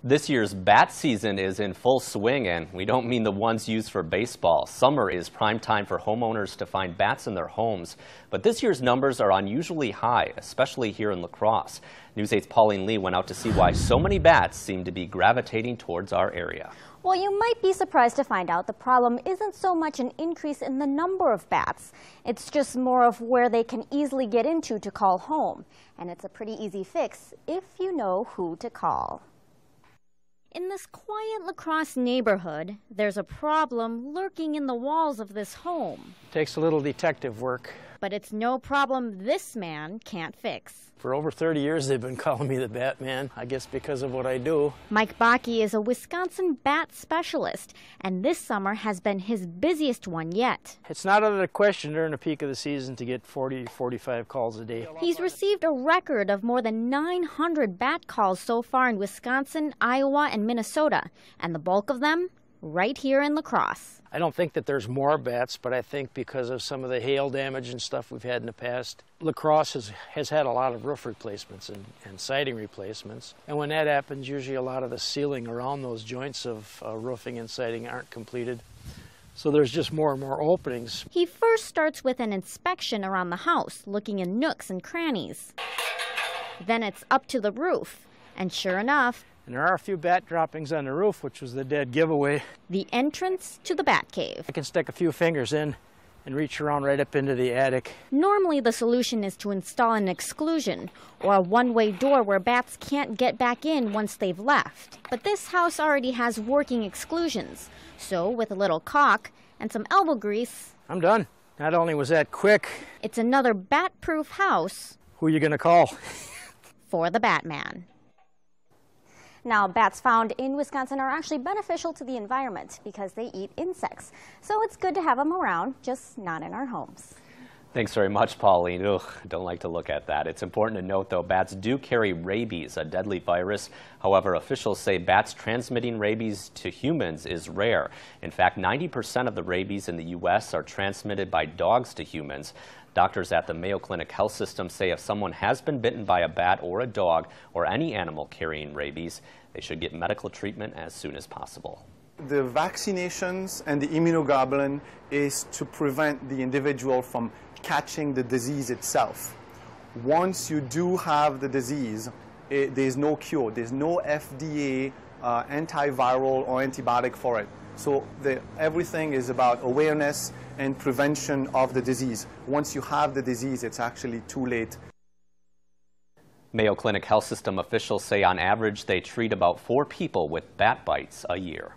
This year's bat season is in full swing, and we don't mean the ones used for baseball. Summer is prime time for homeowners to find bats in their homes. But this year's numbers are unusually high, especially here in La Crosse. News 8's Pauline Lee went out to see why so many bats seem to be gravitating towards our area. Well, you might be surprised to find out the problem isn't so much an increase in the number of bats. It's just more of where they can easily get into to call home. And it's a pretty easy fix if you know who to call. In this quiet La Crosse neighborhood, there's a problem lurking in the walls of this home. Takes a little detective work. But it's no problem this man can't fix. For over 30 years they've been calling me the Batman, I guess because of what I do. Mike Bakke is a Wisconsin bat specialist, and this summer has been his busiest one yet. It's not out of the question during the peak of the season to get 40, 45 calls a day. He's received a record of more than 900 bat calls so far in Wisconsin, Iowa, and Minnesota, and the bulk of them right here in La Crosse. I don't think that there's more bats, but I think because of some of the hail damage and stuff we've had in the past, La Crosse has had a lot of roof replacements and siding replacements. And when that happens, usually a lot of the sealing around those joints of roofing and siding aren't completed. So there's just more and more openings. He first starts with an inspection around the house, looking in nooks and crannies. Then it's up to the roof. And sure enough, and there are a few bat droppings on the roof, which was the dead giveaway. The entrance to the bat cave. I can stick a few fingers in and reach around right up into the attic. Normally the solution is to install an exclusion or a one-way door where bats can't get back in once they've left. But this house already has working exclusions. So with a little caulk and some elbow grease, I'm done. Not only was that quick, it's another bat-proof house. Who are you going to call? For the Batman. Now, bats found in Wisconsin are actually beneficial to the environment because they eat insects. So it's good to have them around, just not in our homes. Thanks very much, Pauline. Ugh, don't like to look at that. It's important to note, though, bats do carry rabies, a deadly virus. However, officials say bats transmitting rabies to humans is rare. In fact, 90% of the rabies in the U.S. are transmitted by dogs to humans. Doctors at the Mayo Clinic Health System say if someone has been bitten by a bat or a dog or any animal carrying rabies, they should get medical treatment as soon as possible. The vaccinations and the immunoglobulin is to prevent the individual from catching the disease itself. Once you do have the disease, there's no cure. There's no FDA antiviral or antibiotic for it. So everything is about awareness and prevention of the disease. Once you have the disease, it's actually too late. Mayo Clinic Health System officials say on average they treat about 4 people with bat bites a year.